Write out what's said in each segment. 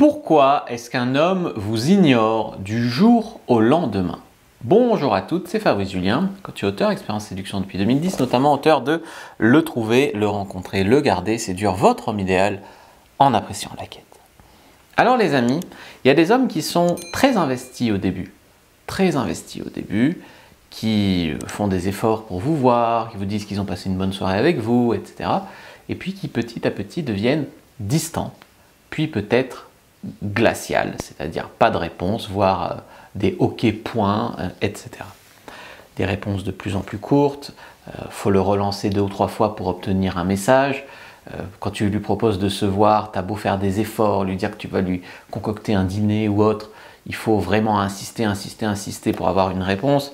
Pourquoi est-ce qu'un homme vous ignore du jour au lendemain? Bonjour à toutes, c'est Fabrice Julien, coach et auteur, expérience séduction depuis 2010, notamment auteur de Le trouver, le rencontrer, le garder, séduire votre homme idéal en appréciant la quête. Alors les amis, il y a des hommes qui sont très investis au début, qui font des efforts pour vous voir, qui vous disent qu'ils ont passé une bonne soirée avec vous, etc. Et puis qui petit à petit deviennent distants, puis peut-être glacial, c'est-à-dire pas de réponse, voire des OK points, etc. Des réponses de plus en plus courtes, faut le relancer 2 ou 3 fois pour obtenir un message. Quand tu lui proposes de se voir, tu as beau faire des efforts, lui dire que tu vas lui concocter un dîner ou autre, il faut vraiment insister pour avoir une réponse.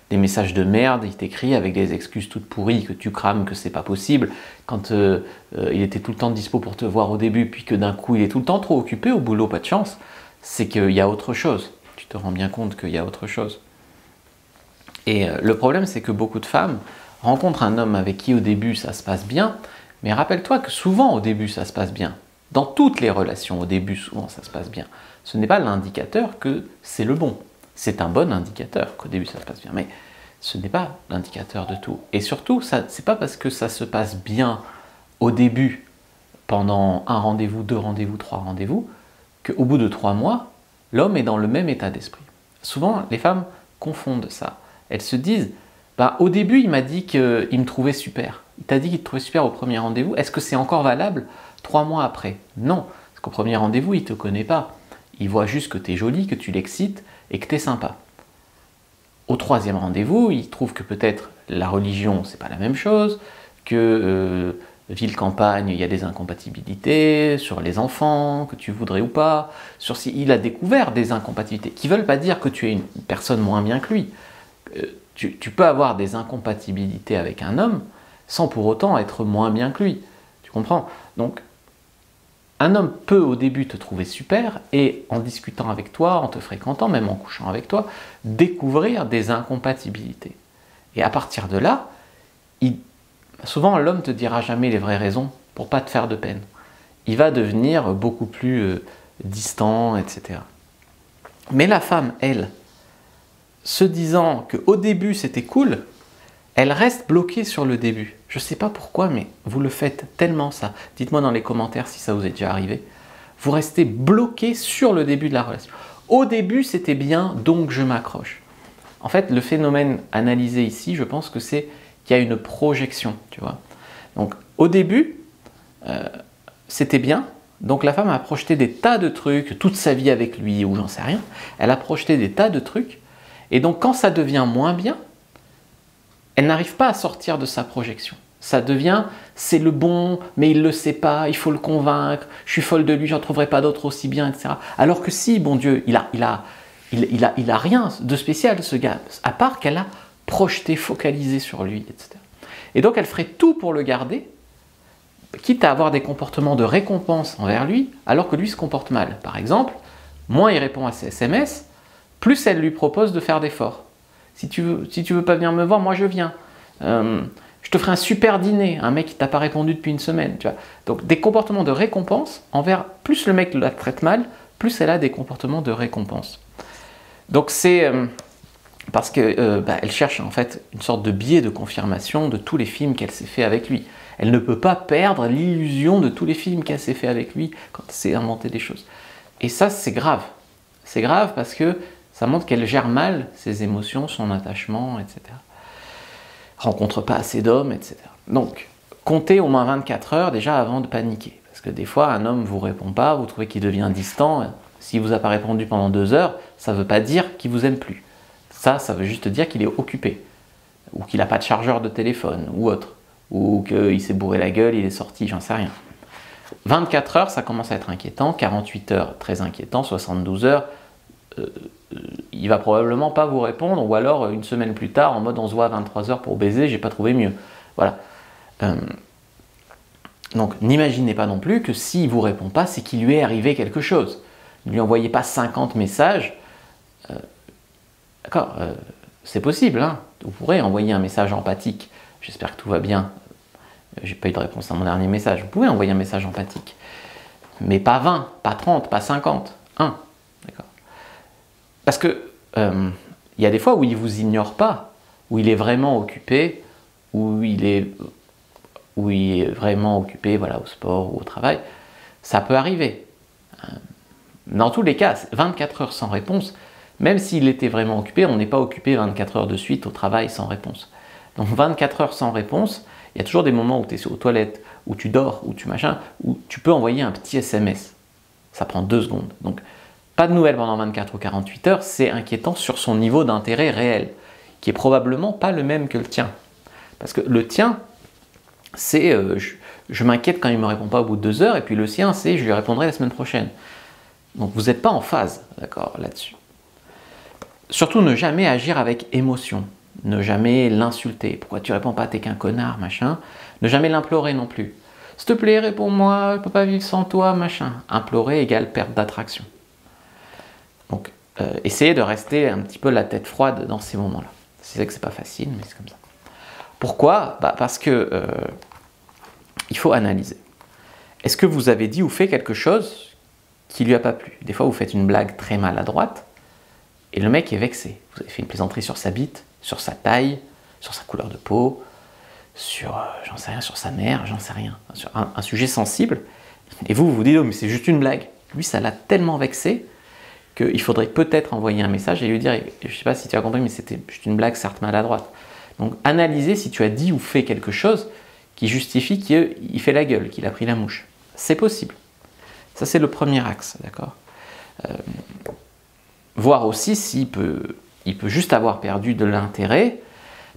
Des messages de merde, il t'écrit avec des excuses toutes pourries que tu crames, que c'est pas possible. Quand il était tout le temps dispo pour te voir au début, puis que d'un coup il est tout le temps trop occupé au boulot, pas de chance, c'est qu'il y a autre chose. Tu te rends bien compte qu'il y a autre chose. Et le problème, c'est que beaucoup de femmes rencontrent un homme avec qui au début ça se passe bien, mais rappelle-toi que souvent au début ça se passe bien. Dans toutes les relations, au début souvent ça se passe bien. Ce n'est pas l'indicateur que c'est le bon. C'est un bon indicateur qu'au début ça se passe bien, mais ce n'est pas l'indicateur de tout. Et surtout, ce n'est pas parce que ça se passe bien au début, pendant un rendez-vous, 2 rendez-vous, 3 rendez-vous, qu'au bout de 3 mois, l'homme est dans le même état d'esprit. Souvent, les femmes confondent ça. Elles se disent, bah, au début, il m'a dit qu'il me trouvait super. Il t'a dit qu'il te trouvait super au premier rendez-vous. Est-ce que c'est encore valable 3 mois après? Non, parce qu'au premier rendez-vous, il ne te connaît pas. Il voit juste que tu es jolie, que tu l'excites et que tu es sympa. Au 3e rendez-vous, il trouve que peut-être la religion, c'est pas la même chose, que ville-campagne, il y a des incompatibilités, sur les enfants, que tu voudrais ou pas, sur s'il a découvert des incompatibilités, qui ne veulent pas dire que tu es une personne moins bien que lui. Tu peux avoir des incompatibilités avec un homme sans pour autant être moins bien que lui. Tu comprends? Donc, un homme peut au début te trouver super et en discutant avec toi, en te fréquentant, même en couchant avec toi, découvrir des incompatibilités. Et à partir de là, souvent l'homme ne te dira jamais les vraies raisons pour ne pas te faire de peine. Il va devenir beaucoup plus distant, etc. Mais la femme, elle, se disant qu'au début c'était cool, elle reste bloquée sur le début. Je ne sais pas pourquoi, mais vous le faites tellement ça. Dites-moi dans les commentaires si ça vous est déjà arrivé. Vous restez bloqué sur le début de la relation. Au début, c'était bien, donc je m'accroche. En fait, le phénomène analysé ici, je pense que c'est qu'il y a une projection, tu vois. Donc, au début, c'était bien, donc la femme a projeté des tas de trucs, toute sa vie avec lui, ou j'en sais rien. Elle a projeté des tas de trucs, et donc quand ça devient moins bien, elle n'arrive pas à sortir de sa projection. Ça devient, c'est le bon, mais il ne le sait pas, il faut le convaincre, je suis folle de lui, j'en trouverai pas d'autre aussi bien, etc. Alors que si, bon Dieu, il a rien de spécial, ce gars, à part qu'elle a projeté, focalisé sur lui, etc. Et donc elle ferait tout pour le garder, quitte à avoir des comportements de récompense envers lui, alors que lui se comporte mal. Par exemple, moins il répond à ses SMS, plus elle lui propose de faire d'efforts. Si tu veux pas venir me voir, moi je viens. Je te ferai un super dîner. Un mec qui t'a pas répondu depuis une semaine. Tu vois. Donc des comportements de récompense envers, plus le mec la traite mal, plus elle a des comportements de récompense. Donc c'est parce que elle cherche en fait une sorte de biais de confirmation de tous les films qu'elle s'est fait avec lui. Elle ne peut pas perdre l'illusion de tous les films qu'elle s'est fait avec lui quand elle s'est inventé des choses. Et ça c'est grave. C'est grave parce que ça montre qu'elle gère mal ses émotions, son attachement, etc. Rencontre pas assez d'hommes, etc. Donc, comptez au moins 24 heures déjà avant de paniquer. Parce que des fois, un homme ne vous répond pas, vous trouvez qu'il devient distant. S'il ne vous a pas répondu pendant 2 heures, ça ne veut pas dire qu'il ne vous aime plus. Ça veut juste dire qu'il est occupé. Ou qu'il n'a pas de chargeur de téléphone, ou autre. Ou qu'il s'est bourré la gueule, il est sorti, j'en sais rien. 24 heures, ça commence à être inquiétant. 48 heures, très inquiétant. 72 heures, il va probablement pas vous répondre, ou alors une semaine plus tard, en mode on se voit à 23h pour baiser, j'ai pas trouvé mieux. Voilà. Donc n'imaginez pas non plus que s'il vous répond pas, c'est qu'il lui est arrivé quelque chose. Ne lui envoyez pas 50 messages. D'accord, c'est possible, hein. Vous pourrez envoyer un message empathique. J'espère que tout va bien. J'ai pas eu de réponse à mon dernier message. Vous pouvez envoyer un message empathique. Mais pas 20, pas 30, pas 50, 1. D'accord. Parce que il y a des fois où il ne vous ignore pas, où il est vraiment occupé, où il est vraiment occupé, voilà, au sport ou au travail. Ça peut arriver. Dans tous les cas, 24 heures sans réponse, même s'il était vraiment occupé, on n'est pas occupé 24 heures de suite au travail sans réponse. Donc 24 heures sans réponse, il y a toujours des moments où tu es aux toilettes, où tu dors, où tu machin, où tu peux envoyer un petit SMS. Ça prend 2 secondes. Donc pas de nouvelles pendant 24 ou 48 heures, c'est inquiétant sur son niveau d'intérêt réel, qui est probablement pas le même que le tien. Parce que le tien, c'est je m'inquiète quand il ne me répond pas au bout de 2 heures, et puis le sien, c'est je lui répondrai la semaine prochaine. Donc vous n'êtes pas en phase, d'accord, là-dessus. Surtout ne jamais agir avec émotion, ne jamais l'insulter. Pourquoi tu réponds pas, t'es qu'un connard, machin. Ne jamais l'implorer non plus. S'il te plaît, réponds-moi, je ne peux pas vivre sans toi, machin. Implorer égale perte d'attraction. Donc essayez de rester un petit peu la tête froide dans ces moments-là. C'est que c'est pas facile, mais c'est comme ça. Pourquoi? Parce que il faut analyser. Est-ce que vous avez dit ou fait quelque chose qui lui a pas plu? Des fois, vous faites une blague très maladroite et le mec est vexé. Vous avez fait une plaisanterie sur sa bite, sur sa taille, sur sa couleur de peau, sur, j'en sais rien, sur sa mère, j'en sais rien, sur un sujet sensible. Et vous vous dites, oh, mais c'est juste une blague. Lui, ça l'a tellement vexé qu'il faudrait peut-être envoyer un message et lui dire, je ne sais pas si tu as compris, mais c'était juste une blague, certes maladroite. Donc, analysez si tu as dit ou fait quelque chose qui justifie qu'il fait la gueule, qu'il a pris la mouche. C'est possible. Ça, c'est le premier axe, d'accord. Voir aussi s'il peut juste avoir perdu de l'intérêt,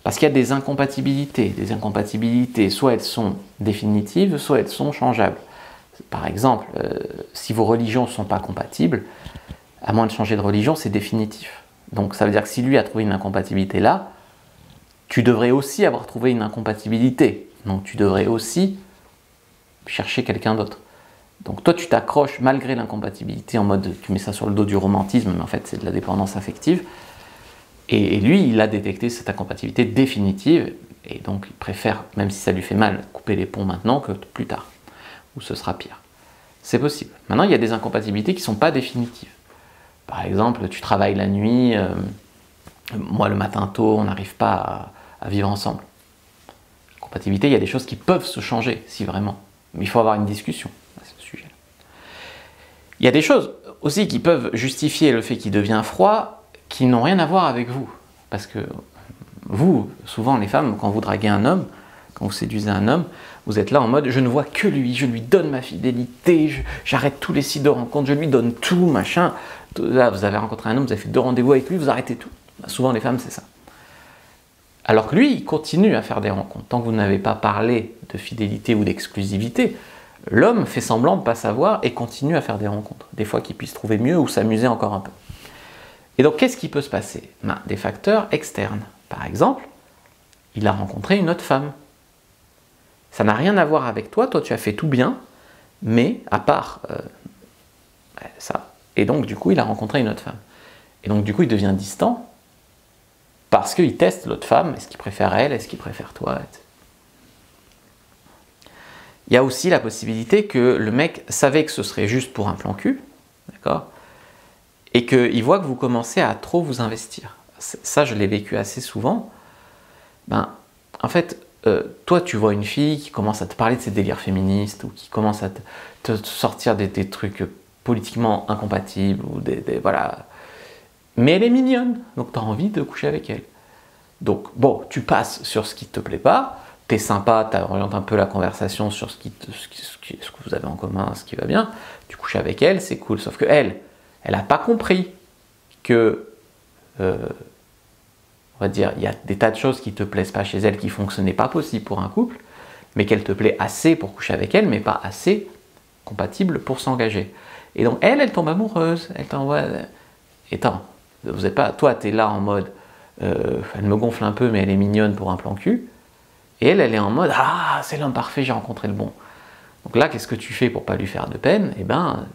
parce qu'il y a des incompatibilités. Des incompatibilités, soit elles sont définitives, soit elles sont changeables. Par exemple, si vos religions ne sont pas compatibles, à moins de changer de religion, c'est définitif. Donc ça veut dire que si lui a trouvé une incompatibilité là, tu devrais aussi avoir trouvé une incompatibilité. Donc tu devrais aussi chercher quelqu'un d'autre. Donc toi tu t'accroches malgré l'incompatibilité en mode tu mets ça sur le dos du romantisme, mais en fait c'est de la dépendance affective. Et lui il a détecté cette incompatibilité définitive et donc il préfère, même si ça lui fait mal, couper les ponts maintenant que plus tard, où ce sera pire. C'est possible. Maintenant il y a des incompatibilités qui ne sont pas définitives. Par exemple tu travailles la nuit, moi le matin tôt, on n'arrive pas à vivre ensemble. Compatibilité, il y a des choses qui peuvent se changer si vraiment, mais il faut avoir une discussion. Il y a des choses aussi qui peuvent justifier le fait qu'il devient froid, qui n'ont rien à voir avec vous. Parce que vous, souvent les femmes, quand vous draguez un homme, quand vous séduisez un homme, vous êtes là en mode je ne vois que lui, je lui donne ma fidélité, j'arrête tous les sites de rencontre, je lui donne tout, machin. Là, vous avez rencontré un homme, vous avez fait 2 rendez-vous avec lui, vous arrêtez tout. Souvent les femmes, c'est ça. Alors que lui, il continue à faire des rencontres. Tant que vous n'avez pas parlé de fidélité ou d'exclusivité, l'homme fait semblant de ne pas savoir et continue à faire des rencontres. Des fois qu'il puisse trouver mieux ou s'amuser encore un peu. Et donc, qu'est-ce qui peut se passer? Des facteurs externes. Par exemple, il a rencontré une autre femme. Ça n'a rien à voir avec toi. Toi, tu as fait tout bien, mais à part ça. Et donc, du coup, il a rencontré une autre femme. Et donc, du coup, il devient distant parce qu'il teste l'autre femme. Est-ce qu'il préfère elle? Est-ce qu'il préfère toi? Etc. Il y a aussi la possibilité que le mec savait que ce serait juste pour un plan cul, d'accord, et qu'il voit que vous commencez à trop vous investir. Ça, je l'ai vécu assez souvent. En fait, toi, tu vois une fille qui commence à te parler de ses délires féministes ou qui commence à te sortir des trucs politiquement incompatibles ou voilà. Mais elle est mignonne, donc tu as envie de coucher avec elle. Donc, bon, tu passes sur ce qui ne te plaît pas. T'es sympa, t'orientes un peu la conversation sur ce que vous avez en commun, ce qui va bien, tu couches avec elle, c'est cool. Sauf que elle n'a pas compris que, on va dire, il y a des tas de choses qui ne te plaisent pas chez elle, qui font que ce n'est pas possible pour un couple, mais qu'elle te plaît assez pour coucher avec elle, mais pas assez compatible pour s'engager. Et donc elle tombe amoureuse, elle t'envoie... Attends, vous êtes pas... Toi, t'es là en mode, elle me gonfle un peu, mais elle est mignonne pour un plan cul. Et elle est en mode « Ah, c'est l'homme parfait, j'ai rencontré le bon ». Donc là, qu'est-ce que tu fais pour pas lui faire de peine? Eh bien,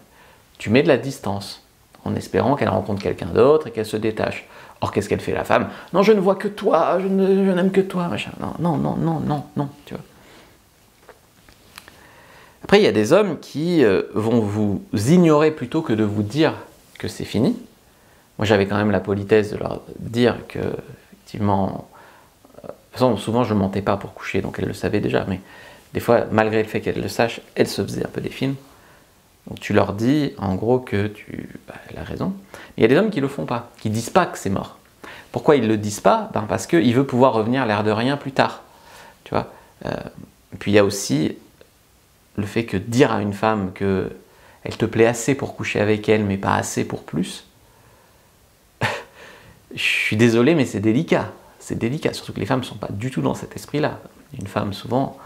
tu mets de la distance, en espérant qu'elle rencontre quelqu'un d'autre et qu'elle se détache. Or, qu'est-ce qu'elle fait, la femme? « Non, je ne vois que toi, je n'aime que toi, machin. » Non, tu vois. Après, il y a des hommes qui vont vous ignorer plutôt que de vous dire que c'est fini. Moi, j'avais quand même la politesse de leur dire que, effectivement, de toute façon, souvent, je ne mentais pas pour coucher, donc elles le savaient déjà, mais des fois, malgré le fait qu'elles le sachent, elles se faisaient un peu des films. Donc tu leur dis, en gros, que elle a raison. Mais il y a des hommes qui ne le font pas, qui ne disent pas que c'est mort. Pourquoi ils ne le disent pas? Parce qu'il veut pouvoir revenir l'air de rien plus tard. Tu vois. Puis il y a aussi le fait que dire à une femme qu'elle te plaît assez pour coucher avec elle, mais pas assez pour plus, je suis désolé, mais c'est délicat. C'est délicat, surtout que les femmes ne sont pas du tout dans cet esprit-là. Une femme, souvent,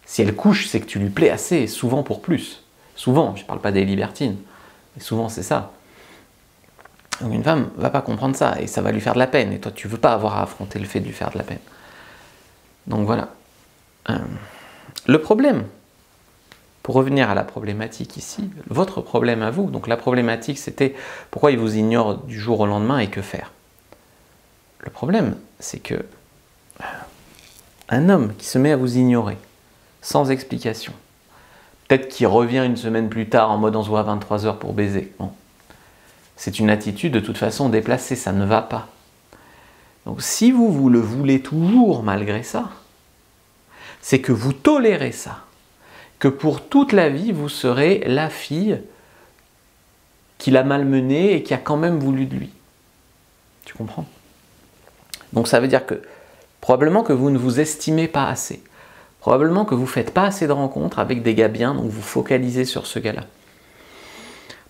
si elle couche, c'est que tu lui plais assez, souvent pour plus. Souvent, je ne parle pas des libertines, mais souvent c'est ça. Donc une femme ne va pas comprendre ça, et ça va lui faire de la peine, et toi tu ne veux pas avoir à affronter le fait de lui faire de la peine. Donc voilà. Le problème, pour revenir à la problématique ici, votre problème à vous, donc la problématique c'était pourquoi il vous ignore du jour au lendemain et que faire. Le problème, c'est que un homme qui se met à vous ignorer, sans explication, peut-être qu'il revient une semaine plus tard en mode on se voit à 23h pour baiser. Bon. C'est une attitude de toute façon déplacée, ça ne va pas. Donc si vous le voulez toujours malgré ça, c'est que vous tolérez ça, que pour toute la vie vous serez la fille qui l'a malmené et qui a quand même voulu de lui. Tu comprends? Donc ça veut dire que probablement que vous ne vous estimez pas assez. Probablement que vous ne faites pas assez de rencontres avec des gars bien, donc vous focalisez sur ce gars-là.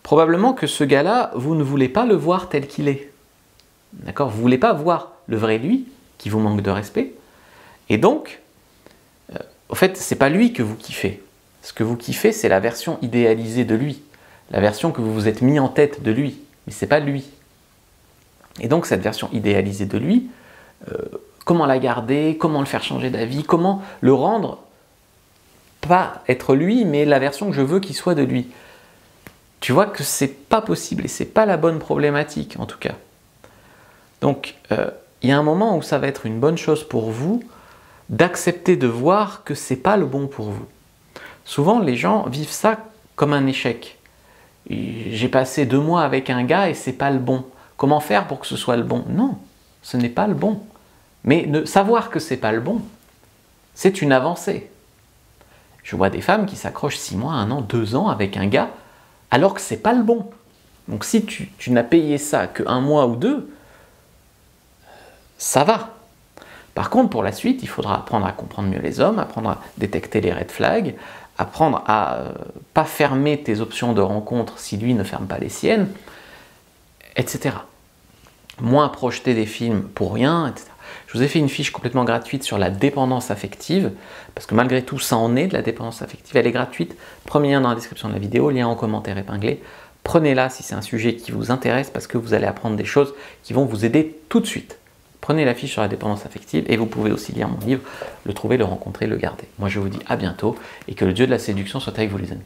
Probablement que ce gars-là, vous ne voulez pas le voir tel qu'il est. D'accord? Vous ne voulez pas voir le vrai lui, qui vous manque de respect. Et donc, en fait, ce n'est pas lui que vous kiffez. Ce que vous kiffez, c'est la version idéalisée de lui. La version que vous vous êtes mis en tête de lui. Mais ce n'est pas lui. Et donc, cette version idéalisée de lui, comment la garder, comment le faire changer d'avis, comment le rendre, pas être lui, mais la version que je veux qu'il soit de lui. Tu vois que c'est pas possible et c'est pas la bonne problématique en tout cas. Donc, il y a un moment où ça va être une bonne chose pour vous d'accepter de voir que c'est pas le bon pour vous. Souvent, les gens vivent ça comme un échec. J'ai passé 2 mois avec un gars et c'est pas le bon. Comment faire pour que ce soit le bon? Non, ce n'est pas le bon. Mais savoir que c'est pas le bon, c'est une avancée. Je vois des femmes qui s'accrochent 6 mois, 1 an, 2 ans avec un gars alors que c'est pas le bon. Donc si tu n'as payé ça que 1 mois ou 2, ça va. Par contre, pour la suite, il faudra apprendre à comprendre mieux les hommes, apprendre à détecter les red flags, apprendre à pas fermer tes options de rencontre si lui ne ferme pas les siennes, etc. Moins projeter des films pour rien, etc. Je vous ai fait une fiche complètement gratuite sur la dépendance affective, parce que malgré tout, ça en est de la dépendance affective. Elle est gratuite. Premier lien dans la description de la vidéo, lien en commentaire épinglé. Prenez-la si c'est un sujet qui vous intéresse, parce que vous allez apprendre des choses qui vont vous aider tout de suite. Prenez la fiche sur la dépendance affective et vous pouvez aussi lire mon livre, le trouver, le rencontrer, le garder. Moi je vous dis à bientôt et que le dieu de la séduction soit avec vous les amis.